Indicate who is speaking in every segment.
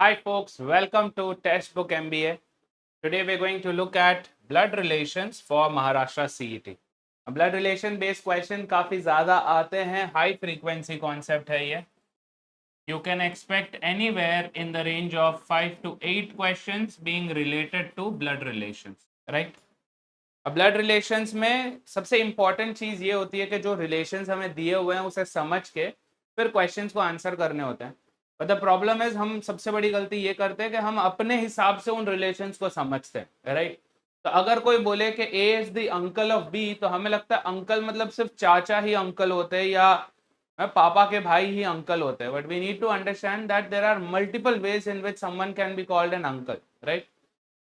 Speaker 1: Hi folks, welcome to Textbook MBA. Today we're going to look at blood relations for Maharashtra CET. Blood relation based question काफी ज्यादा आते हैं, high frequency concept है ये. You can expect anywhere in the range of 5 to 8 questions being related to blood relations, right? अब blood relations में सबसे important चीज ये होती है कि जो रिलेशंस हमें दिए हुए हैं उसे समझ के फिर क्वेश्चंस को आंसर करने होते हैं. बट द प्रॉब्लम इज हम सबसे बड़ी गलती ये करते हैं कि हम अपने हिसाब से उन रिलेशंस को समझते हैं, राइट? तो अगर कोई बोले कि A is the uncle of B, तो हमें लगता है अंकल मतलब सिर्फ चाचा ही अंकल होते हैं या पापा के भाई ही अंकल होते हैं. But we need to understand that there are multiple ways in which someone can be called an uncle, right?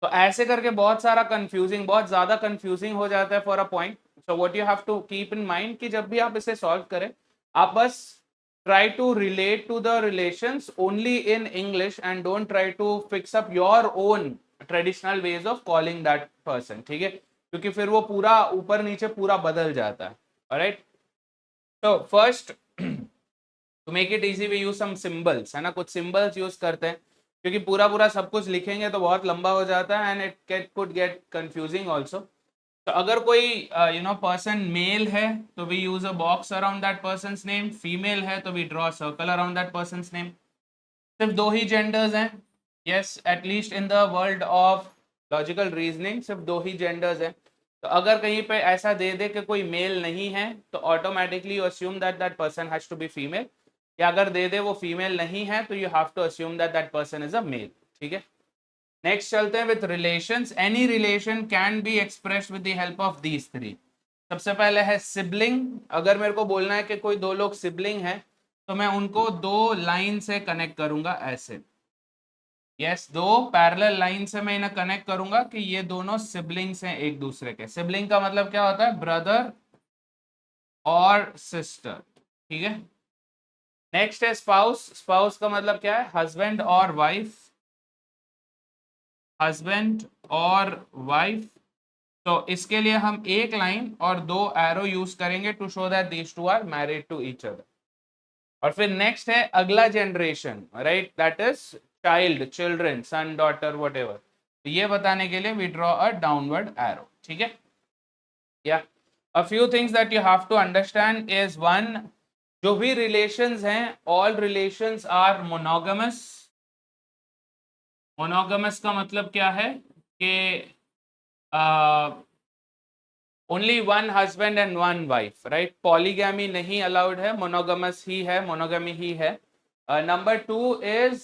Speaker 1: तो ऐसे करके बहुत सारा कंफ्यूजिंग, बहुत ज्यादा कंफ्यूजिंग हो जाता है for a point. So what you have to keep in mind कि जब भी आप इसे सॉल्व करें, आप बस try to relate to the relations only in English and don't try to fix up your own traditional ways of calling that person, ठीक है? क्योंकि फिर वो पूरा ऊपर नीचे पूरा बदल जाता है. ऑलराइट, तो first to make it easy we use some symbols, है ना? कुछ सिंबल्स यूज करते हैं क्योंकि पूरा पूरा सब कुछ लिखेंगे तो बहुत लंबा हो जाता है and it could get confusing also. तो अगर कोई पर्सन मेल है तो we use a box around that person name. Female है तो we draw circle around that person name. सिर्फ दो ही जेंडर्स हैं. Yes, at least in the world of logical reasoning सिर्फ दो ही जेंडर्स हैं. तो अगर कहीं पे ऐसा दे दे कि कोई मेल नहीं है तो automatically you assume that that person has to be female. या अगर दे दे वो फीमेल नहीं है तो you have to assume that that person is a male, ठीक है? नेक्स्ट चलते हैं with relations. Any relation can be expressed with the help of these three. सबसे पहले है सिबलिंग. अगर मेरे को बोलना है कि कोई दो लोग सिबलिंग हैं तो मैं उनको दो लाइन से कनेक्ट करूंगा ऐसे. यस, दो पैरेलल लाइन से मैं इन्हें कनेक्ट करूंगा कि ये दोनों सिबलिंग्स हैं एक दूसरे के. सिबलिंग का मतलब क्या होता है? ब्रदर और सिस्टर, ठीक है? नेक्स्ट है स्पाउस. स्पाउस का मतलब क्या है? हस्बैंड और वाइफ. हस्बैंड और वाइफ. तो इसके लिए हम एक लाइन और दो एरो यूज करेंगे to show that these two are married to each other. और फिर नेक्स्ट है अगला generation, right? That is child, children, son, daughter, whatever. तो ये बताने के लिए we draw a downward arrow, ठीक है? या a few things that you have to understand is one, जो भी रिलेशंस हैं all relations are monogamous. Monogamous का मतलब क्या है कि only one husband and one wife, right? Polygamy नहीं अलाउड है, मोनोगमस ही है, मोनोगमी ही है. Number two is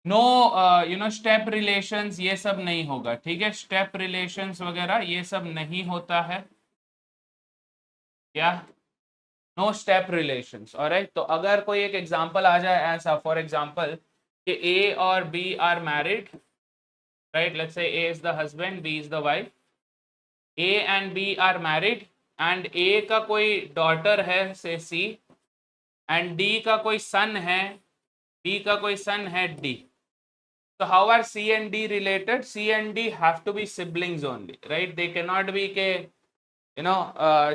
Speaker 1: no step relations, ये सब नहीं होगा, ठीक है? स्टेप रिलेशंस वगैरह ये सब नहीं होता है. क्या? No step relations. ऑलराइट, तो अगर कोई एक एग्जांपल आ जाए ऐसा, फॉर एग्जांपल कि ए और B are married, right? Let's say A is the husband, B is the wife. A and B are married and A का कोई डॉटर है से सी, एंड डी का कोई सन है, बी का कोई सन है D. So how are C and D related? C and D have to be siblings only, right? They cannot be के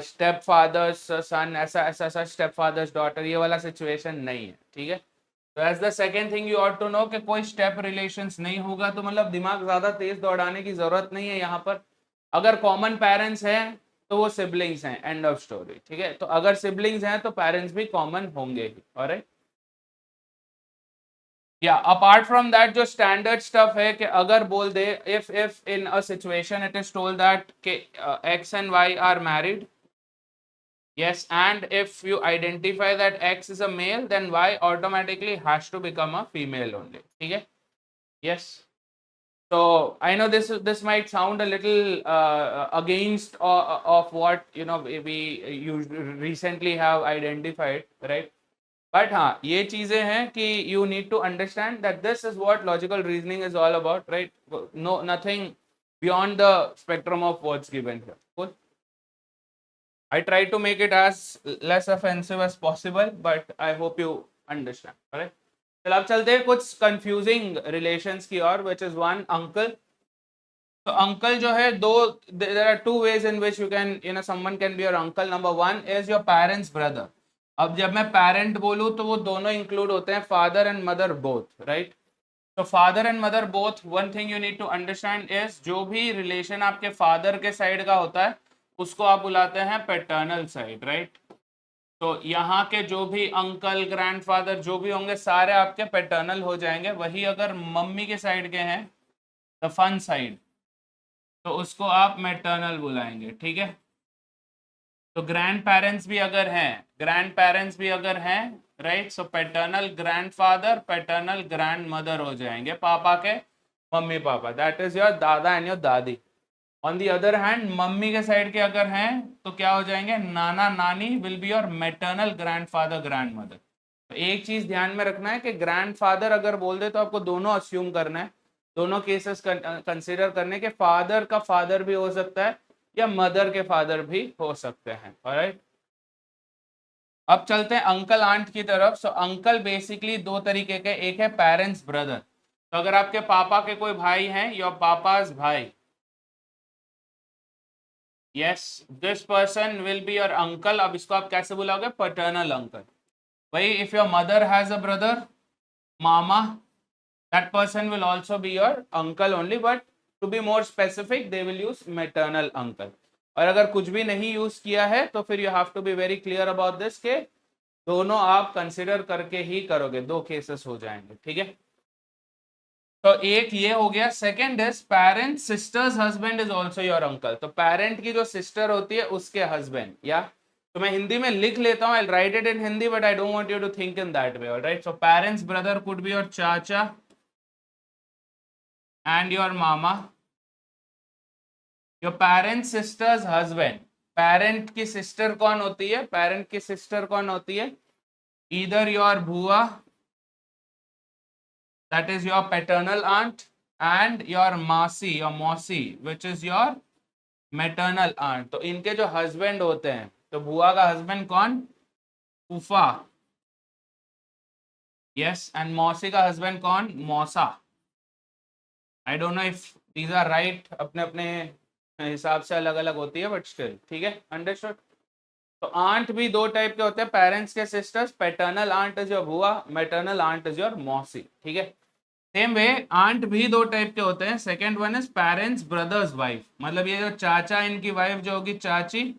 Speaker 1: stepfather's son, ऐसा ऐसा ऐसा stepfather's daughter, ये वाला situation नहीं है, ठीक है? तो as the second thing you ought to know कि कोई step relations नहीं होगा. तो मतलब दिमाग ज्यादा तेज दौड़ाने की जरूरत नहीं है यहाँ पर. अगर कॉमन पेरेंट्स हैं तो वो सिबलिंग्स हैं, एंड ऑफ स्टोरी, ठीक है? तो अगर सिबलिंग्स हैं तो पेरेंट्स भी कॉमन होंगे ही. ऑलराइट, या अपार्ट फ्रॉम दैट जो स्टैंडर्ड स्टफ है कि अगर बोल दे if in a situation it is told that के X and Y are married, yes, and if you identify that x is a male then y automatically has to become a female only, ठीक है? yes. So I know this might sound a little against of what we recently have identified, right? But हाँ, ये चीजें हैं कि you need to understand that this is what logical reasoning is all about, right? No, nothing beyond the spectrum of words given here. Cool. I try to make it as less offensive as possible, but I hope you understand. Alright. चल अब चलते हैं कुछ confusing relations की और, which is one uncle. तो uncle जो है दो, there are two ways in which you can, someone can be your uncle. Number one is your parents brother. अब जब मैं पेरेंट बोलूं तो वो दोनों इंक्लूड होते हैं, father and mother both, right? तो father and mother both, one thing you need to understand is, जो भी रिलेशन आपके फादर के साइड का होता है उसको आप बुलाते हैं पैटर्नल साइड, राइट। तो यहाँ के जो भी अंकल, ग्रैंडफादर जो भी होंगे सारे आपके पैटर्नल हो जाएंगे। वही अगर मम्मी के साइड के हैं, द फन साइड, तो उसको आप मैटर्नल बुलाएंगे, ठीक है। तो ग्रैंड पेरेंट्स भी अगर हैं, ग्रैंड पेरेंट्स भी अगर हैं, right, so paternal grandfather, paternal grandmother हो जाएंगे पापा के मम्मी पापा, that is your dada and your dadi. On the other hand मम्मी के साइड के अगर हैं तो क्या हो जाएंगे, nana nani will be your maternal grandfather grandmother. तो एक चीज ध्यान में रखना है कि ग्रैंडफादर अगर बोल दे तो आपको दोनों अस्यूम करना है, दोनों केसेस कंसीडर करने के, फादर का फादर भी हो सकता है या मदर के फादर भी हो सकते हैं, ऑलराइट। अब चलते हैं अंकल आंट की तरफ। सो अंकल बेसिकली दो तरीके के, एक है पेरेंट्स ब्रदर, तो अगर आपके पापा के कोई भाई हैं, योर पापाज भाई, yes, this person will be your uncle. अब इसको आप कैसे बुलाओगे, पैटर्नल अंकल। वही if your mother has a brother, mama, that person will also be your uncle only, but to be more specific they will use maternal uncle। और अगर कुछ भी नहीं यूज किया है तो फिर you have to be very clear about this के दोनों आप कंसिडर करके ही करोगे, दो केसेस हो जाएंगे, ठीक है। तो एक ये हो गया। Second is parent sisters husband is also your uncle. तो पेरेंट की जो सिस्टर होती है उसके हस्बैंड, या तो मैं हिंदी में लिख लेता हूँ, I write it in Hindi but I don't want you to think in that way, alright. So parents brother could be your chacha and your mama, your parents sister's husband। parent की sister कौन होती है, parent की sister कौन होती है, either your बुआ, that is your paternal aunt, and your मासी, your मौसी, which is your maternal aunt। तो इनके जो husband होते हैं, तो बुआ का husband कौन, फूफा, yes, and मौसी का husband कौन, मौसा। I don't know if these are right, अपने अपने हिसाब से अलग अलग होती है, बट स्टिल ठीक है, अंडरस्टूड। तो आंट भी दो टाइप के होते हैं, पेरेंट्स के sisters, paternal aunt is your bua, maternal aunt is your mausi, ठीक है। सेम वे आंट भी दो टाइप के होते हैं। Second one is parents brother's wife, मतलब ये जो चाचा इनकी वाइफ जो होगी चाची,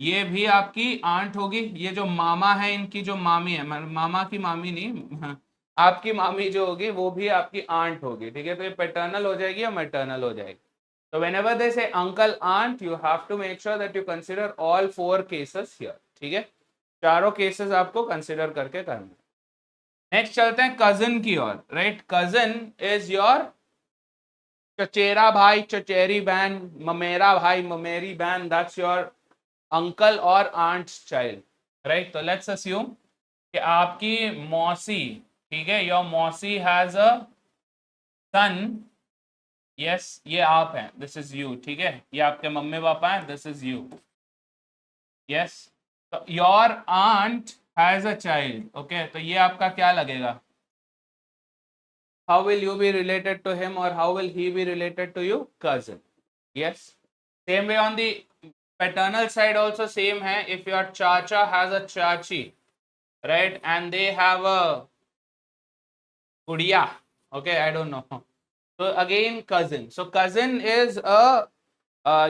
Speaker 1: ये भी आपकी आंट होगी। ये जो मामा है इनकी जो मामी है, मामा की मामी नहीं, आपकी मामी जो होगी वो भी आपकी आंट होगी, ठीक है। तो ये पैटर्नल हो जाएगी या मैटर्नल हो जाएगी। तो whenever they say uncle aunt you have to make sure that you consider all four cases here, ठीक है। चारों केसेस आपको कंसिडर करके करना। नेक्स्ट चलते हैं कजन की ओर, राइट। कजन इज योर चचेरा भाई, चचेरी बहन, ममेरा भाई, ममेरी बहन, दैट्स योर अंकल और आंट्स चाइल्ड, राइट। तो लेट्स अस्यूम कि आपकी मौसी, ठीक है, योर मौसी हैज अ सन, यस, ये आप हैं, दिस इज यू, ठीक है, ये आपके मम्मी पापा हैं, दिस इज यू, यस। तो your aunt has a child, okay, तो ये आपका क्या लगेगा, how will you be related to him और how will he be related to you, cousin, yes. Same way on the paternal side also same है, if your chacha has a chachi, right, and they have a gudiya, okay, I don't know, so again cousin। so cousin is a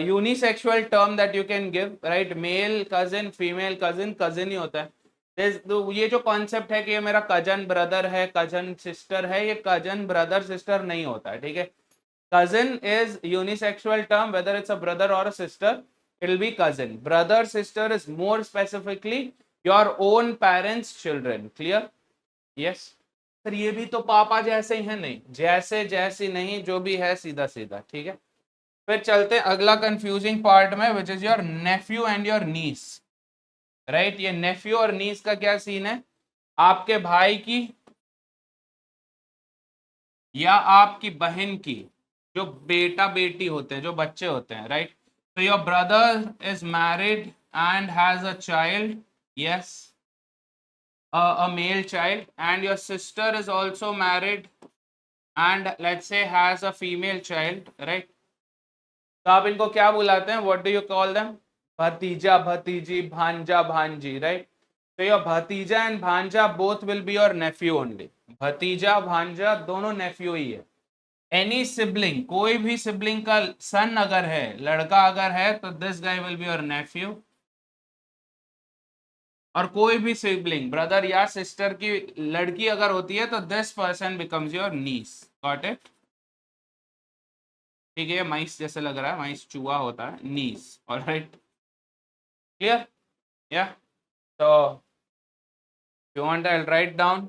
Speaker 1: unisexual term that you can give, right, male cousin, female cousin, cousin ही होता है। ये जो concept है कि ये मेरा cousin brother है, cousin sister है, ये कजन ब्रदर सिस्टर नहीं होता है, ठीक है। cousin is unisexual term, whether it's a brother or a sister, it will be cousin। brother sister is more specifically your own parents children, clear, yes। Sir ये भी तो पापा जैसे ही है, नहीं, जैसे जैसी नहीं, जो भी है सीधा सीधा, ठीक है। फिर चलते हैं अगला कंफ्यूजिंग पार्ट में, which is your nephew and your niece, right. ये नेफ्यू और नीस का क्या सीन है, आपके भाई की या आपकी बहन की जो बेटा बेटी होते हैं, जो बच्चे होते हैं, right. So your brother is married and has a child, yes, a male child, and your sister is also married and let's say has a female child, right। तो आप इनको क्या बुलाते हैं, what do you call them, भतीजा भतीजी, भांजा भांजी, right। So your भतीजा and भांजा both will be your nephew only. भतीजा भांजा दोनों nephew ही है. Any sibling, कोई भी sibling का son अगर है, लड़का अगर है, तो this guy will be your nephew. और कोई भी सिबलिंग ब्रदर या सिस्टर की लड़की अगर होती है तो this person becomes your niece. Got it? ठीक है, माइस जैसे लग रहा है, माइस चूहा होता है, नीस. Alright, clear? या तो you want I write down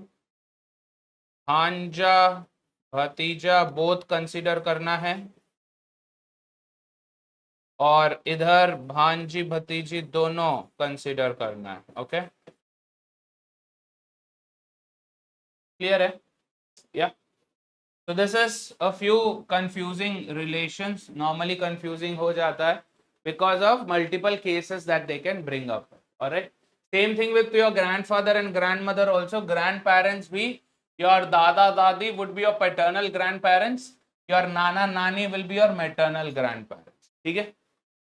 Speaker 1: भांजा भतीजा बोथ कंसीडर करना है, और इधर भांजी भतीजी दोनों कंसीडर करना है. ओके, क्लियर है? या so this is a few confusing relations. Normally confusing हो जाता है because of multiple cases that they can bring up. All right, same thing with your grandfather and grandmother also. Grandparents भी, your dada dadi would be your paternal grandparents, your nana nani will be your maternal grandparents. ठीक है?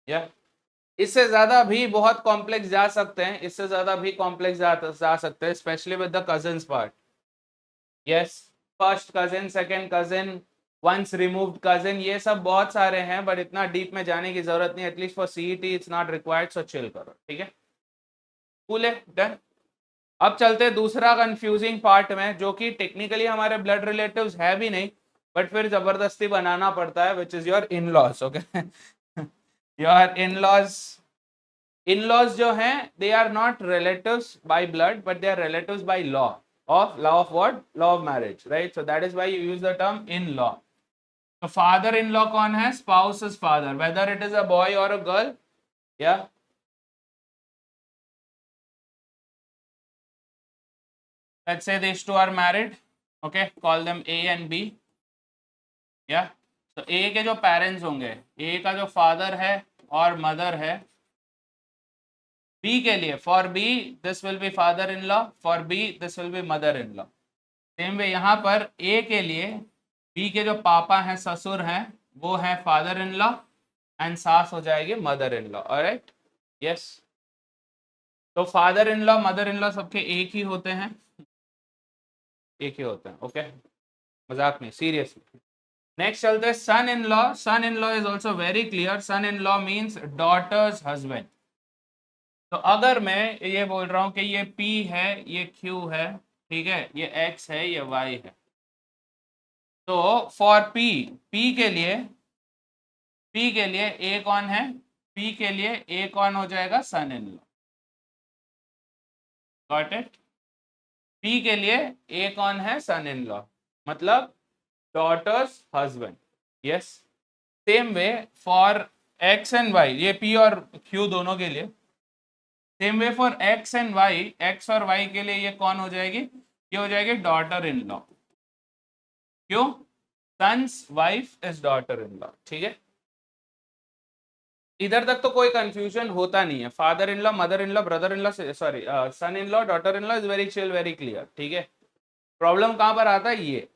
Speaker 1: या इससे ज्यादा भी बहुत complex जा सकते हैं, इससे ज्यादा भी कॉम्प्लेक्स जा सकते हैं, specially with the cousins part. Yes, first cousin, second cousin, once removed cousin, ये सब बहुत सारे हैं, बट इतना डीप में जाने की जरूरत नहीं. At least for CET it's not required, so chill करो. ठीक है, कूल है, डन. अब चलते हैं दूसरा कंफ्यूजिंग पार्ट में, जो कि टेक्निकली हमारे ब्लड रिलेटिव्स है भी नहीं, बट फिर जबरदस्ती बनाना पड़ता है, which is your in laws. Okay, your in laws जो हैं, they are not relatives by blood, but they are relatives by law. Law of what? Law of marriage, right? So that is why you use the term in-law. So father-in-law कौन है? Spouse's father, whether it is a boy or a girl. Yeah. Let's say these two are married. Okay, call them A and B. Yeah. So A के जो parents होंगे, A का जो father है और mother है, B के लिए, for B this will be father in law, for B this will be mother in law. Same way यहाँ पर A के लिए B के जो पापा हैं, ससुर हैं, वो है फादर इन लॉ, एंड सास हो जाएगी mother in law. Alright, yes. तो father in law mother in law सबके एक ही होते हैं, एक ही होते हैं. ओके, मजाक नहीं, सीरियसली. नेक्स्ट चलते हैं son in law. Son in law is also very clear. Son in law means daughter's husband. तो अगर मैं ये बोल रहा हूं कि ये P है, ये Q है, ठीक है, ये X है, ये Y है, तो फॉर P के लिए A कौन है? P के लिए A कौन हो जाएगा? Son in law. Got it? P के लिए A कौन है? सन इन लॉ, मतलब daughter's husband. Yes. Same way for X and Y, ये P और Q दोनों के लिए. Same way for X and Y, X और Y के लिए ये कौन हो जाएगी? ये हो जाएगी डॉटर इन लॉ. क्यों? Son's wife is daughter in law. ठीक है, इधर तक तो कोई कंफ्यूजन होता नहीं है. Father in law, mother in law, brother in law, sorry son in law, daughter in law is very chill, very clear. ठीक है, प्रॉब्लम कहां पर आता है? ये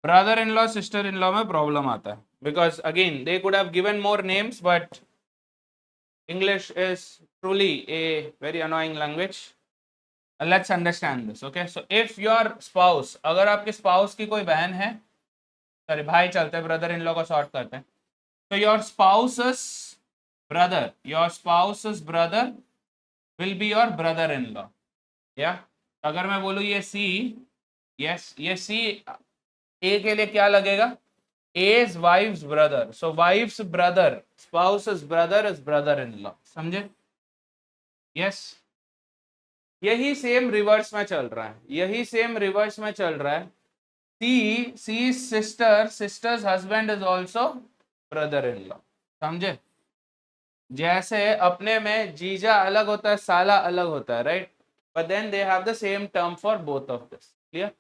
Speaker 1: brother in law sister in law में प्रॉब्लम आता है, because again they could have given more names, but English is truly a very annoying language. Let's understand this. Okay, so if your spouse, अगर आपके spouse की कोई बहन है, sorry भाई चलते हैं, ब्रदर इन लॉ को शॉर्ट करते हैं, तो your spouse's brother will be your brother in law. या अगर मैं बोलूँ ये C, yes, ये C A के लिए क्या लगेगा? A's wife's brother. So wife's brother, spouse's brother is brother-in-law. समझे? Yes. यही सेम रिवर्स में चल रहा है, यही सेम रिवर्स में चल रहा है. C's sister's husband is also brother-in-law. समझे? जैसे अपने में जीजा अलग होता है, साला अलग होता है, right? But then they have the same term for both of this. Clear?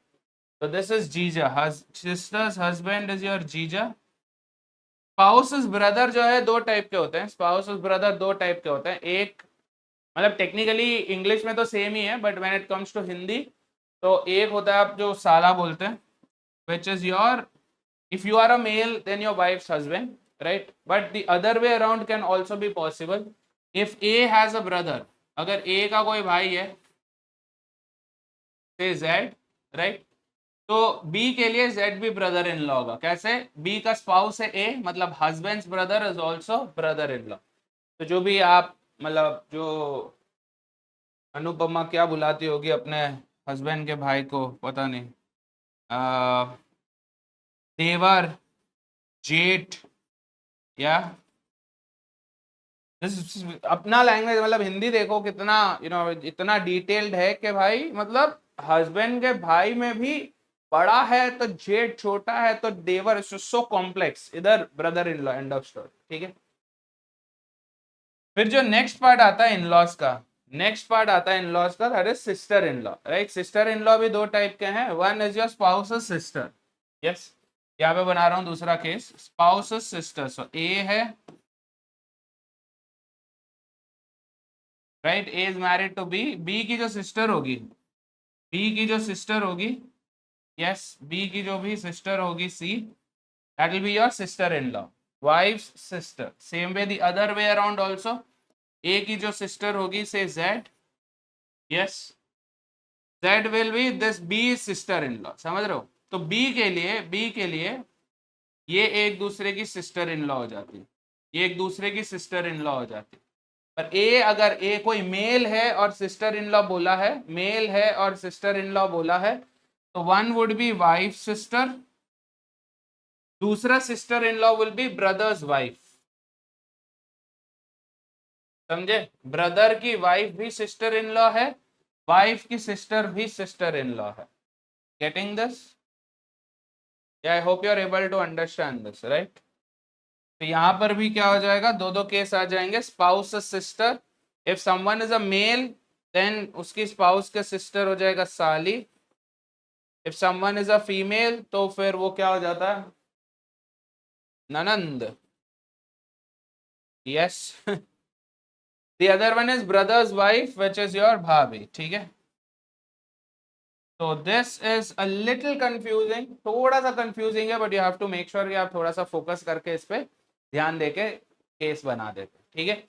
Speaker 1: So this is जीजा. Sister's husband is your जीजा. Spouse's brother जो है दो टाइप के होते हैं. Spouse's brother दो टाइप के होते हैं. एक मतलब टेक्निकली इंग्लिश में तो सेम ही है, but when it comes to Hindi तो एक होता है आप जो साला बोलते हैं, which is your, if you are a male then your wife's husband, right? But the other way around can also be possible. If A has a brother, अगर A का कोई भाई है से जेड, राइट। तो बी के लिए Z भी ब्रदर इन लॉ होगा। कैसे? बी का स्पाउस है ए, मतलब husband's brother is also brother in law. तो जो भी आप मतलब जो अनुपमा क्या बुलाती होगी अपने हस्बैंड के भाई को, पता नहीं, देवर, जेठ, या अपना लैंग्वेज मतलब हिंदी देखो कितना इतना डिटेल्ड है कि भाई मतलब हस्बैंड के भाई में भी बड़ा है तो जेठ, छोटा है तो देवर, सो कॉम्प्लेक्स, इधर brother in law, end of story. ठीक है। फिर जो नेक्स्ट पार्ट आता है इन लॉज का, नेक्स्ट पार्ट आता है इन लॉज का, that is sister in law, right. Sister in law भी दो टाइप के हैं। One is your spouse sister, yes. यहाँ पे बना रहा हूं दूसरा case, spouse sister. So A है, right, A is married to B. B की जो सिस्टर होगी, बी की जो सिस्टर होगी, यस, बी की जो भी सिस्टर होगी C, that will be your sister in law, wife's sister. Same way the other way around also, A की जो सिस्टर होगी say Z, yes, Z will be this B sister in law. समझ रहे हो? तो B के लिए ये एक दूसरे की सिस्टर इन लॉ हो जाती है, ये एक दूसरे की सिस्टर इन लॉ हो जाती है। पर ए, अगर ए कोई मेल है और सिस्टर इन लॉ बोला है, मेल है और सिस्टर इन लॉ बोला है, तो one would be wife sister, दूसरा sister in law will be brother's wife. समझे? ब्रदर की वाइफ भी सिस्टर इन लॉ है, वाइफ की सिस्टर भी सिस्टर इन लॉ है। Getting this? I hope you are able to understand this, right. तो यहां पर भी क्या हो जाएगा, दो दो केस आ जाएंगे, spouse sister. If someone is a male then उसकी स्पाउस के सिस्टर हो जाएगा साली। If someone is a female तो फिर वो क्या हो जाता है, ननंद, yes. The other one is brother's wife which is your bhabhi. ठीक है। तो this is a little confusing, थोड़ा सा कंफ्यूजिंग है, but you have to make sure कि आप थोड़ा सा फोकस करके इस पे ध्यान देके केस बना देते। ठीक है।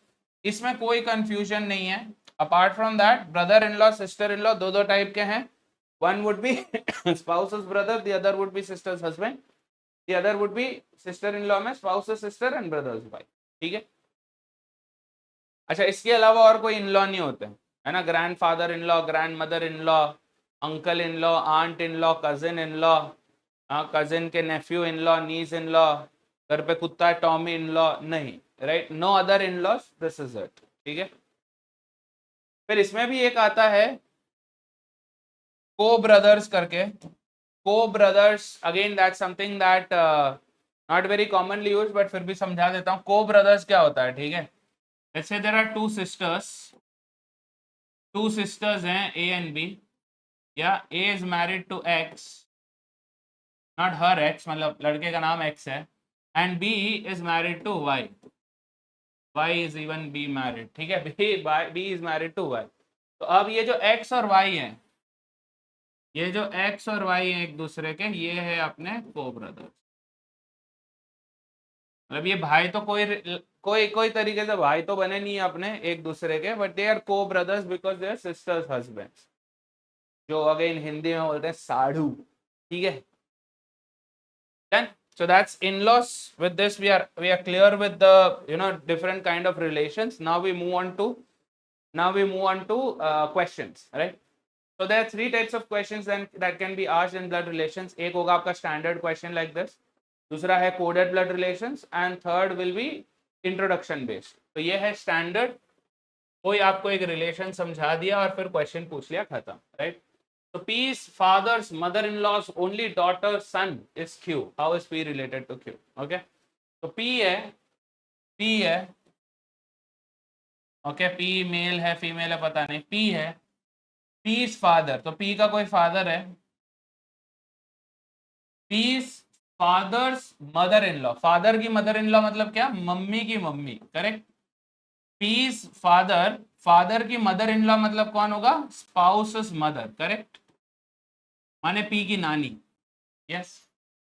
Speaker 1: इसमें कोई कंफ्यूजन नहीं है। Apart from that, brother in law sister in law दो दो टाइप के हैं। One would be spouse's brother, the other would be sister's husband, the other would be sister in law में spouse's sister and brother's wife. ठीक है। अच्छा, इसके अलावा और कोई इन लॉ नहीं होते, है ना? Grandfather in law, grandmother in law, uncle in law, aunt in law, cousin in law, cousin के nephew in law, niece in law, घर पे कुत्ता है टॉमी इन लॉ, नहीं, right, no other in law, this is it. ठीक है। फिर इसमें भी एक आता है को ब्रदर्स करके, को brothers, again that something that not very commonly use, but फिर भी समझा देता हूँ को ब्रदर्स क्या होता है। ठीक है। Let's say there are two sisters हैं ए एंड बी, या A is married to X, not her X, मतलब लड़के का नाम एक्स है, and B is married to Y, Y is even B married. ठीक है। B is married to Y. तो अब ये जो एक्स और वाई है, ये जो एक्स और वाई है एक दूसरे के, ये है अपने को ब्रदर्स। मतलब ये भाई तो कोई तरीके से भाई तो बने नहीं अपने एक दूसरे के, but they are co-brothers because they are sisters husbands, जो अगेन हिंदी में बोलते हैं साढ़ू। ठीक है। Then, so that's in-laws. With this, we are clear with the different kind of relations. Now we move on to questions, right? So there are three types of questions that can be asked in blood relations. एक होगा आपका standard question like this, दूसरा है coded blood relations, and third will be introduction based. तो ये है standard, कोई आपको एक relation समझा दिया और फिर question पूछ लिया, खत्म, right? So P's father's mother-in-law's only daughter son is Q. How is P related to Q? Okay. तो P है, okay, P मेल है फीमेल है पता नहीं, P है, P's father, तो P का कोई फादर है, P's father's mother-in-law, फादर की मदर इन लॉ मतलब क्या, मम्मी की मम्मी, करेक्ट। P's फादर की मदर इन लॉ मतलब कौन होगा, स्पाउसस मदर, करेक्ट, माने P की नानी, यस।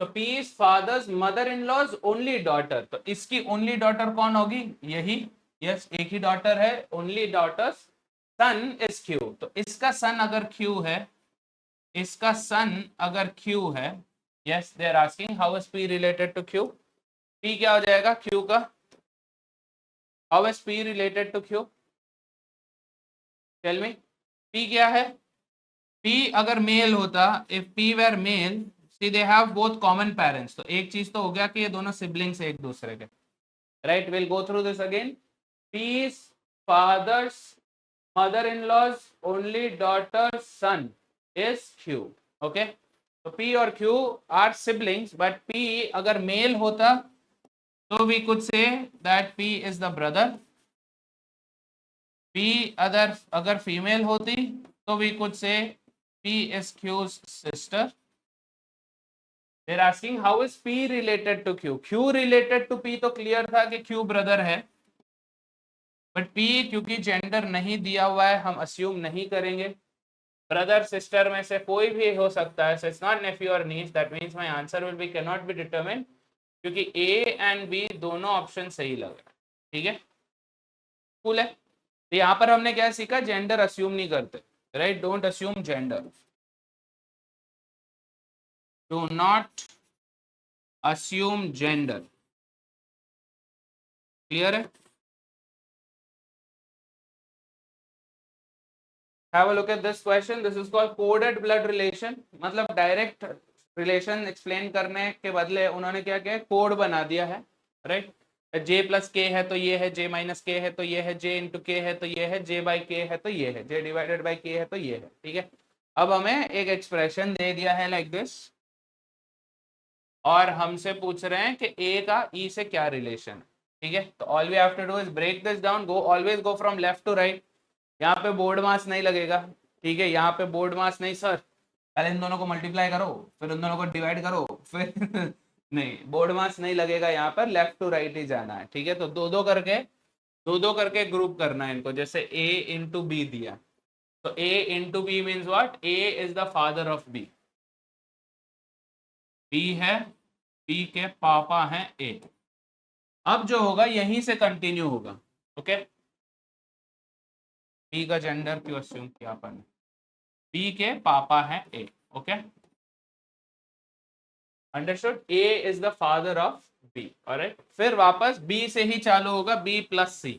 Speaker 1: तो P's father's mother in law's only daughter, तो इसकी ओनली डॉटर कौन होगी, यही, यस, एक ही डॉटर है, only daughter's son is Q. तो इसका सन अगर क्यू है इसका सन अगर Q है, yes they are asking how is P related to Q. P क्या हो जाएगा Q का? How is P related to Q? Tell me. P क्या है? P अगर मेल होता, if P were male, see they have both common parents, तो एक चीज तो हो गया कि ये दोनों सिबलिंग्स है एक दूसरे के. Right, will go through this again. P's father's mother-in-law's only daughter's son is Q. Okay, so P और Q are siblings, but P अगर मेल होता तो we could say that P is the brother. P अगर female होती तो we could say P is Q's sister. They're asking how is P related to Q. Q related to P तो clear था कि Q brother है, but P क्योंकि gender नहीं दिया हुआ है, हम अस्यूम नहीं करेंगे. ब्रदर सिस्टर में से कोई भी हो सकता है, so it's not nephew or niece. That means my answer will be cannot be determined, क्योंकि A and B दोनों ऑप्शन सही लग रहा है. ठीक है, कूल है. तो यहाँ पर हमने क्या सीखा? जेंडर अस्यूम नहीं करते. Right, don't assume gender. Do not assume gender. Clear है? Have a look at this question. This is called coded blood relation. मतलब डायरेक्ट रिलेशन एक्सप्लेन करने के बदले उन्होंने क्या किया? कोड बना दिया है. राइट, J प्लस के है तो ये है, J माइनस के है तो ये है, J इंटू के है तो ये है, J बाई के है तो ये है, J डिवाइडेड बाई के है तो ये है. ठीक है, अब हमें एक एक्सप्रेशन दे दिया है लाइक दिस, और हमसे पूछ रहे हैं कि A का E से क्या रिलेशन है. ठीक है, तो all we have to do is break this down. Go always go from left to right. यहाँ पे बोर्ड मास नहीं लगेगा. ठीक है, यहाँ पे बोर्ड मास नहीं सर, पहले इन दोनों को मल्टीप्लाई करो फिर उन दोनों को डिवाइड करो फिर नहीं, बोर्ड मास नहीं लगेगा. यहाँ पर लेफ्ट टू राइट ही जाना है. ठीक है, तो दो दो करके ग्रुप करना है इनको. जैसे A इंटू बी दिया, तो A into B means what? A is the father of B. B है, B के पापा हैं A. अब जो होगा यहीं से कंटिन्यू होगा. ओके, B का जेंडर क्यों अस्यूम किया अपन? B के पापा हैं A. Okay, understood. A is the father of B. Alright, फिर वापस B से ही चालू होगा, B plus C.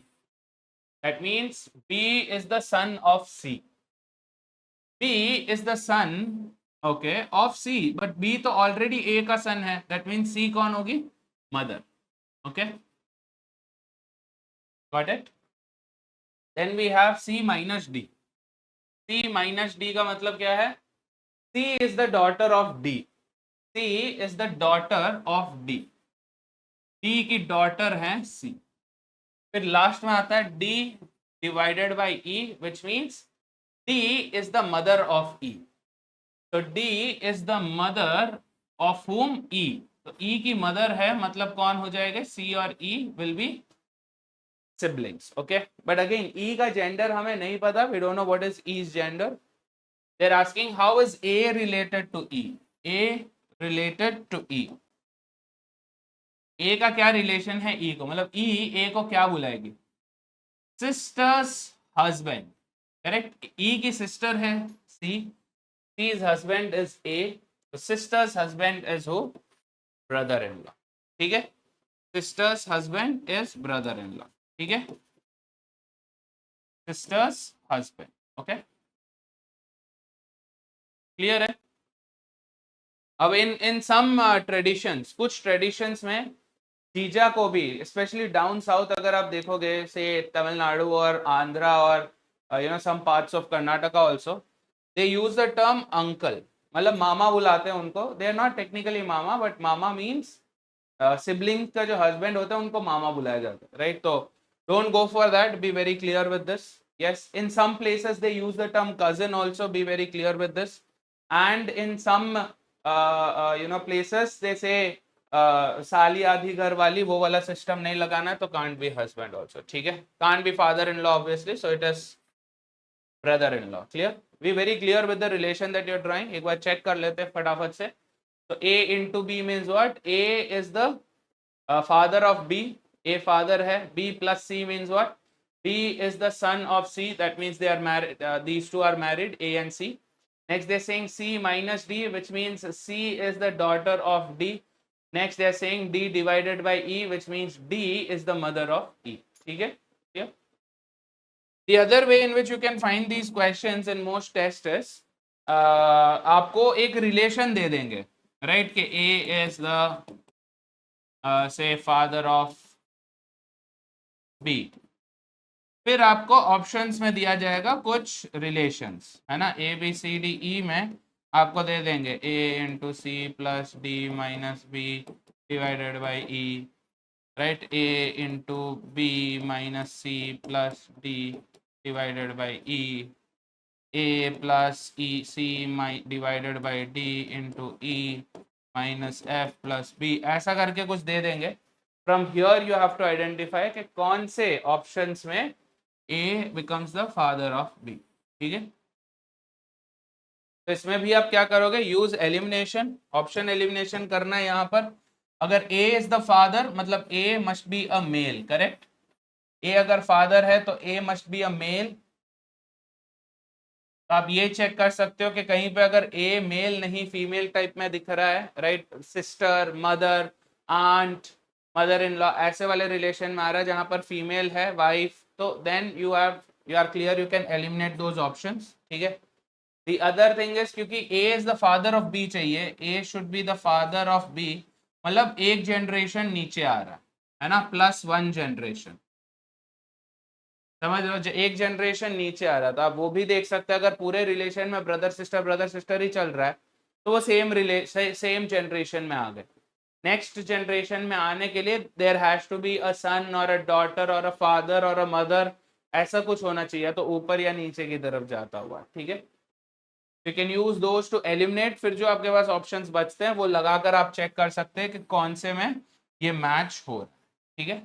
Speaker 1: That means B is the son of C. B is the son, okay, of C, but B तो already A का son है. That means C कौन होगी? Mother. Okay, got it. Then we have C minus D. C minus D का मतलब क्या है? C is the daughter of D. C is the daughter of D. D की daughter है C. फिर last में आता है D divided by E, which means D is the mother of E. तो D is the mother of whom? E. तो E की mother है, मतलब कौन हो जाएगा? C और E will be siblings. Okay, but again E का जेंडर हमें नहीं पता. We don't know what is E's gender. They're asking how is A related to E. A related to E. A का क्या रिलेशन है E को? मतलब E A को क्या बुलाएगी? Sister's husband. करेक्ट, E की सिस्टर है C. C's husband is A. तो sister's husband is who? Brother-in-law. ठीक है, sister's husband is brother-in-law. ठीक है, sister's husband. ओके, क्लियर है? अब इन सम ट्रेडिशंस, कुछ ट्रेडिशंस में जीजा को भी, स्पेशली डाउन साउथ अगर आप देखोगे, से तमिलनाडु और आंध्रा और you know some parts of Karnataka also, they use the term uncle. मतलब मामा बुलाते हैं उनको. They are not technically mama, but mama means sibling का जो हस्बैंड होता है उनको मामा बुलाया जाता है. राइट, तो don't go for that. Be very clear with this. Yes, in some places they use the term cousin also. Be very clear with this. And in some you know places they say साली आधी घर वाली, वो वाला system नहीं लगाना है, तो can't be husband also. ठीक है, can't be father-in-law obviously, so it is brother-in-law. Clear? Be very clear with the relation that you're drawing. एक बार check कर लेते हैं फटाफट से. तो A into B means what? A is the father of B. A father है. B plus C means what? B is the son of C. That means they are married. These two are married, A and C. Next they're saying C minus D, which means C is the daughter of D. Next they're saying D divided by E, which means D is the mother of E. ठीक है? Yeah. The other way in which you can find these questions in most tests is आपको एक relation दे देंगे, right, कि A is the say father of B. फिर आपको options में दिया जाएगा कुछ रिलेशंस, है ना, ए बी सी डी ई में आपको दे देंगे A into C plus D minus B divided by E, right, A into B minus C plus D divided by E, A plus E C divided by D into E minus F plus B, ऐसा करके कुछ दे देंगे. From here you have to identify कि कौन से options में A becomes the father of B. ठीक है, तो इसमें भी आप क्या करोगे, यूज एलिमिनेशन, ऑप्शन एलिमिनेशन करना है यहाँ पर. अगर A इज द फादर मतलब A must be a male, correct. A अगर फादर है तो A must be a male. तो आप ये चेक कर सकते हो कि कहीं पे अगर A मेल नहीं फीमेल टाइप में दिख रहा है, right, sister, mother, aunt, mother in law, ऐसे वाले रिलेशन में आ रहा है जहां पर फीमेल है, वाइफ, तो then you are clear, you can eliminate those options. ठीक है. द अदर थिंग इज, क्योंकि A is the father of B चाहिए, A should be the father of B, मतलब एक जनरेशन नीचे आ रहा है ना, +1 जनरेशन, समझ लो, एक जनरेशन नीचे आ रहा था. आप वो भी देख सकते हैं, अगर पूरे रिलेशन में ब्रदर सिस्टर ही चल रहा है तो वो सेम जनरेशन में आ गए. नेक्स्ट जनरेशन में आने के लिए there has to be a son और अ डॉटर और अ फादर और अ मदर, ऐसा कुछ होना चाहिए, तो ऊपर या नीचे की तरफ जाता हुआ. ठीक है, you can use those two eliminate. फिर जो आपके पास ऑप्शंस बचते हैं वो लगाकर आप चेक कर सकते हैं कि कौन से में ये मैच हो रहा है. ठीक है.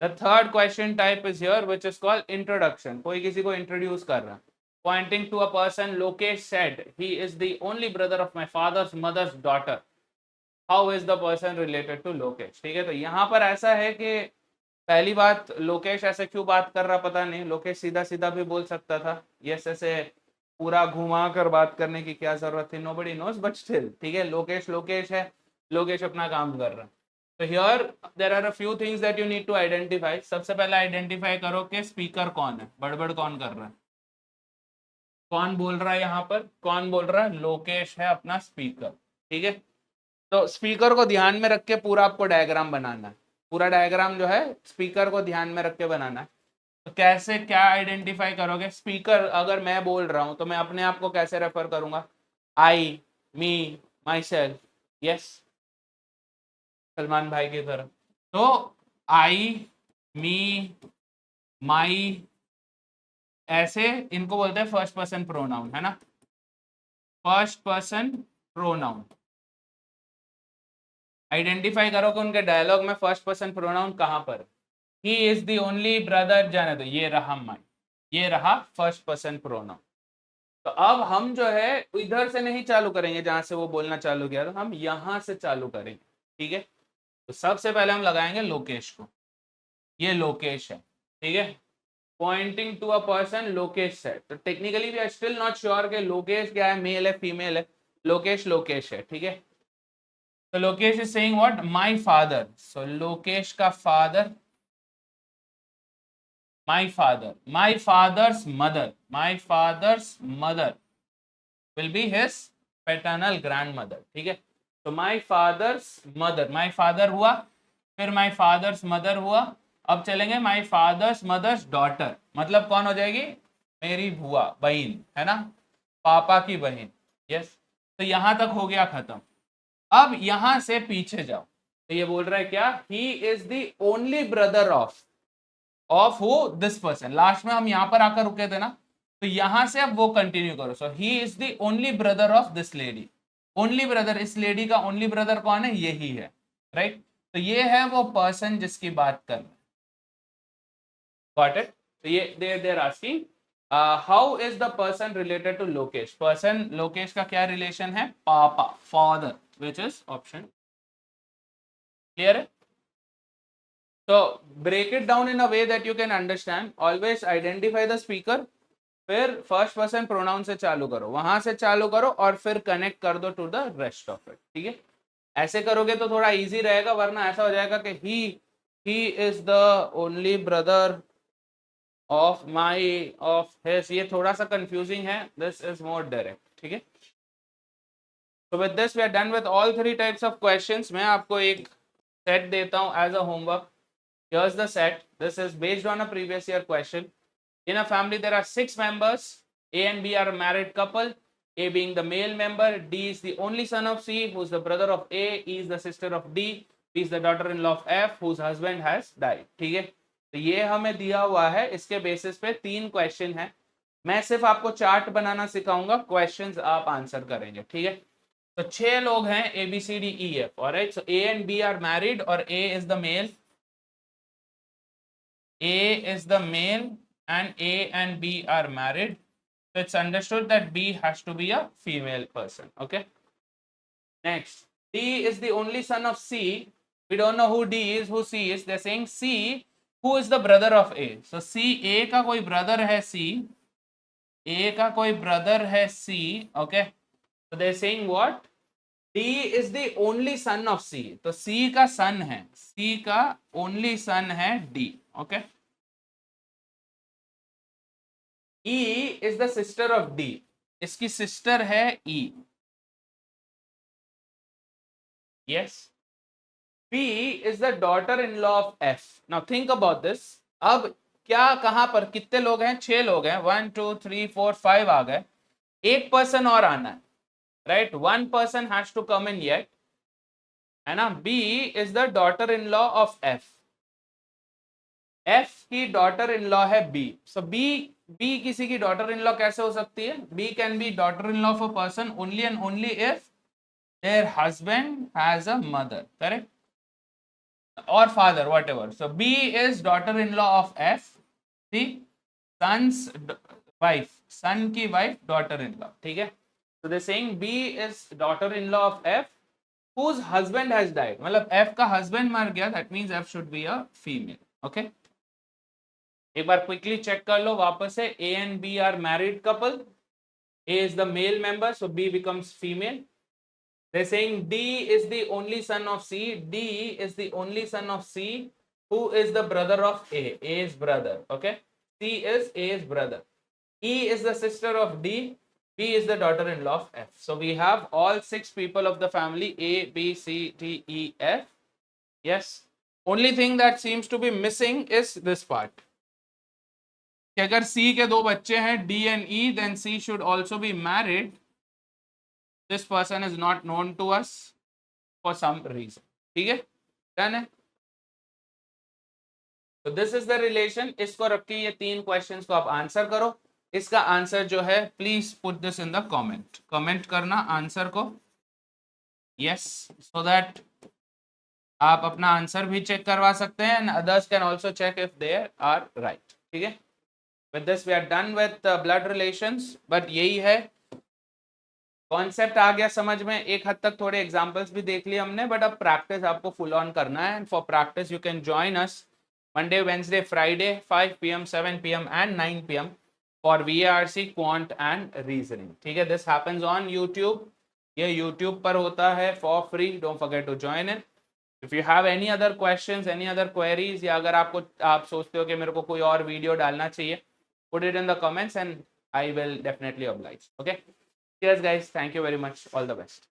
Speaker 1: The third question type is here, which is called introduction. कोई किसी को introduce कर रहा है. Pointing to a person, Lokesh said, he is the only brother of my father's mother's daughter. How is the person related to Lokesh? ठीक है, तो यहाँ पर ऐसा है कि पहली बात, लोकेश ऐसे क्यों बात कर रहा पता नहीं. लोकेश सीधा सीधा भी बोल सकता था, यस, ऐसे पूरा घुमा कर बात करने की क्या जरूरत थी, nobody knows, but still, ठीक है, लोकेश लोकेश है, लोकेश अपना काम कर रहा है. तो here there are a few things that you need to identify. सबसे पहले आइडेंटिफाई करो कि स्पीकर कौन है, बड़बड़ कौन कर रहा है, कौन बोल रहा है यहाँ पर, कौन बोल रहा है, लोकेश है अपना स्पीकर. ठीक है, तो स्पीकर को ध्यान में रख के पूरा आपको डायग्राम बनाना है. पूरा डायग्राम जो है स्पीकर को ध्यान में रख के बनाना है. तो कैसे क्या आइडेंटिफाई करोगे, स्पीकर अगर मैं बोल रहा हूं तो मैं अपने आप को कैसे रेफर करूंगा, आई, मी, माई सेल्फ, यस, सलमान भाई की तरह. तो आई, मी, माई, ऐसे इनको बोलते हैं फर्स्ट पर्सन प्रोनाउन, है ना, फर्स्ट पर्सन प्रोनाउन. आइडेंटिफाई करो कि उनके डायलॉग में फर्स्ट पर्सन प्रोनाउन कहां पर. ही इज द ओनली ब्रदर, जाने दो, ये रहा माई, ये रहा फर्स्ट पर्सन प्रोनाउन. तो अब हम जो है इधर से नहीं चालू करेंगे जहां से वो बोलना चालू किया, तो हम यहां से चालू करेंगे. ठीक है, तो सबसे पहले हम लगाएंगे लोकेश को, ये लोकेश है. ठीक है, pointing to a person, Lokesh said. तो technically we are still not sure कि लोकेश क्या है, मेल है फीमेल है. लोकेश लोकेश है. ठीक है, तो Lokesh is saying what, my father. So Lokesh का father, my father, my father's mother, my father's mother will be his paternal grandmother. ठीक है, तो my father's mother, my father हुआ, फिर my father's mother हुआ. अब चलेंगे my father's mother's daughter, मतलब कौन हो जाएगी, मेरी बुआ, बहन, है ना, पापा की बहन. यस, तो यहां तक हो गया खत्म. अब यहां से पीछे जाओ, तो ये बोल रहा है क्या, ही is the only brother of who, this person. Last में हम यहां पर आकर रुके थे ना, तो यहां से अब वो कंटिन्यू करो. So he is the only brother of this lady. Only brother, इस लेडी का ओनली ब्रदर कौन है, यही है, राइट. तो ये है वो पर्सन जिसकी बात कर रहे हैं. Got it. तो ये they're asking how is the person related to Lokesh. पर्सन लोकेश का क्या रिलेशन है, पापा, father, which is option. Clear है. So break it down in a way that you can understand. Always identify the speaker. फिर first person pronoun से चालू करो, वहां से चालू करो और फिर कनेक्ट कर दो to the rest of it, ठीक है। ऐसे करोगे तो थोड़ा इजी रहेगा, वरना ऐसा हो जाएगा कि ही is the only brother of my of his, ये थोड़ा सा कंफ्यूजिंग है, दिस इज मोर डायरेक्ट, ठीक है। So with this we are done with all three types of questions. मैं आपको एक set देता हूँ as a homework. Here's the set. This is based on a previous year question. In a family there are 6 members. A and B are a married couple. A being the male member. D is the only son of C, who is the brother of A. E is the sister of D. B is the daughter-in-law of F, whose husband has died. ठीक है, तो ये हमें दिया हुआ है, इसके basis पे 3 क्वेश्चन है। मैं सिर्फ आपको चार्ट बनाना सिखाऊंगा, क्वेश्चंस आप आंसर करेंगे, ठीक है। तो 6 लोग हैं, A B C D E F, alright. So A and B are married और A is the male, A is the male and A and B are married, so it's understood that B has to be a female person. Okay, next, D is the only son of C. We don't know who D is, who C is. They're saying C, who is the brother of A. So C, A का कोई brother है C, A का कोई brother है C. Okay, so they're saying what? D is the only son of C. तो C का son है, C का only son है D. Okay, E is the sister of D. इसकी sister है E. Yes. B is the daughter-in-law of F. Now think about this. अब क्या, कहां पर कितने लोग हैं? 6 लोग हैं, 1 2 3 4 5 आ गए, एक पर्सन और आना है, right. 1 person has to come in yet, है ना। B is the daughter-in-law of F. F की daughter-in-law है B. So B किसी की daughter-in-law कैसे हो सकती है? B can be daughter-in-law of a person only and only if their husband has a mother, correct? Or father, whatever. So B is daughter-in-law of F. See, son's wife, son की wife, daughter-in-law, ठीक है। So they're saying B is daughter-in-law of F, whose husband has died. मतलब F का husband मर गया, that means F should be a female. Okay, एक बार quickly check कर लो वापस से। A and B are married couple. A is the male member, so B becomes female. They're saying D is the only son of C. D is the only son of C, who is the brother of A. A is brother. Okay, C is A's brother. E is the sister of D. B is the daughter-in-law of F. So we have all 6 people of the family A, B, C, D, E, F. Yes. Only thing that seems to be missing is this part. कि अगर C के 2 बच्चे हैं D and E, then C should also be married. This person is not known to us for some reason. ठीक है, done है। तो this is the relation. इसको रख के ये 3 क्वेश्चंस को आप आंसर करो। इसका आंसर जो है, please put this in the comment, comment करना आंसर को, यस, सो दैट आप अपना आंसर भी चेक करवा सकते हैं and others can also check if they are right, ठीक है। With this we are done with blood relations. But यही है, कॉन्सेप्ट आ गया समझ में, एक हद तक थोड़े एग्जांपल्स भी देख लिए हमने, बट अब प्रैक्टिस आपको फुल ऑन करना है। And for practice you can join us Monday, Wednesday, Friday, 5 PM, 7 PM and 9 PM for VARC, Quant and Reasoning. ठीक है, this happens on YouTube. ये YouTube पर होता है for free. Don't forget to join in. If you have any other questions, any other queries, या अगर आप सोचते हो कि मेरे को कोई और वीडियो डालना चाहिए, put it in the comments and I will definitely oblige. Okay. Cheers guys. Thank you very much. All the best.